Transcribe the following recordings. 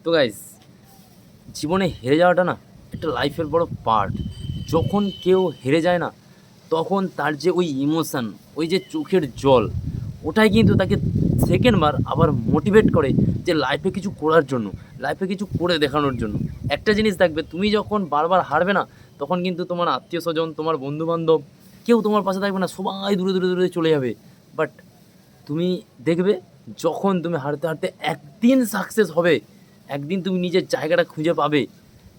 তো গাইস, জীবনে হেরে যাওয়াটা না একটা লাইফের বড় পার্ট। যখন কেউ হেরে যায় না, তখন তার যে ওই ইমোশান, ওই যে চোখের জল, ওটাই কিন্তু তাকে সেকেন্ডবার আবার মোটিভেট করে যে লাইফে কিছু করার জন্য, লাইফে কিছু করে দেখানোর জন্য। একটা জিনিস দেখবে, তুমি যখন বারবার হারবে না, তখন কিন্তু তোমার আত্মীয় স্বজন, তোমার বন্ধুবান্ধব, কেউ তোমার পাশে থাকবে না, সবাই দূরে দূরে দূরে চলে যাবে। বাট তুমি দেখবে, যখন তুমি হারতে হারতে একদিন সাকসেস হবে, একদিন তুমি নিজের জায়গাটা খুঁজে পাবে,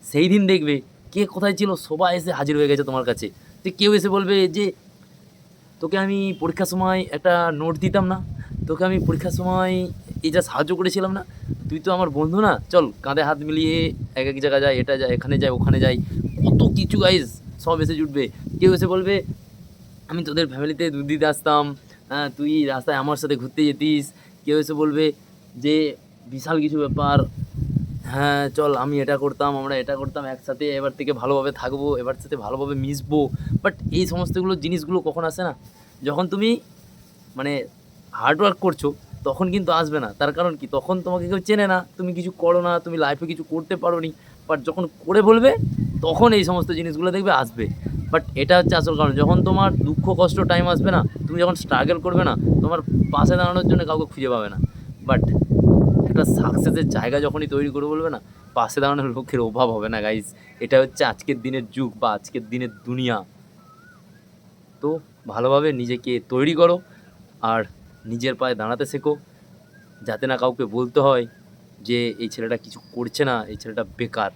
সেই দিন দেখবে কে কোথায় ছিল সবাই এসে হাজির হয়ে গেছে তোমার কাছে। যে কেউ এসে বলবে যে তোকে আমি পরীক্ষার সময় একটা নোট দিতাম না, তোকে আমি পরীক্ষার সময় এই যা সাহায্য করেছিলাম না, তুই তো আমার বন্ধু না, চল কাঁধে হাত মিলিয়ে এক এক জায়গায় যাই, এটা যাই, এখানে যাই, ওখানে যাই। কত কিছু গাইজ সব এসে জুটবে। কেউ এসে বলবে আমি তোদের ফ্যামিলিতে দুধ দিতে আসতাম, হ্যাঁ তুই রাস্তায় আমার সাথে ঘুরতে যেতিস। কেউ এসে বলবে যে বিশাল কিছু ব্যাপার, হ্যাঁ চল আমি এটা করতাম, আমরা এটা করতাম একসাথে, এবার থেকে ভালোভাবে থাকবো, এবার সাথে ভালোভাবে মিশবো। বাট এই সমস্তগুলো জিনিসগুলো কখন আসে না, যখন তুমি মানে হার্ডওয়ার্ক করছো, তখন কিন্তু আসবে না। তার কারণ কি, তখন তোমাকে কেউ চেনে না, তুমি কিছু করো না, তুমি লাইফে কিছু করতে পারো নি। বাট যখন করে বলবে, তখন এই সমস্ত জিনিসগুলো দেখবে আসবে। বাট এটা হচ্ছে আসল কারণ, যখন তোমার দুঃখ কষ্ট টাইম আসবে না, তুমি যখন স্ট্রাগল করবে না, তোমার পাশে দাঁড়ানোর জন্য কাউকে খুঁজে পাবে না। বাট একটা সাকসেসের জায়গা যখনই তৈরি করে বলবে না, পাশে দাঁড়ানোর লোকের অভাব হবে না গাইস। এটা হচ্ছে আজকের দিনের যুগ বা আজকের দিনের দুনিয়া। তো ভালোভাবে নিজেকে তৈরি করো, আর নিজের পায়ে দাঁড়াতে শেখো, যাতে না কাউকে বলতে হয় যে এই ছেলেটা কিছু করছে না, এই ছেলেটা বেকার।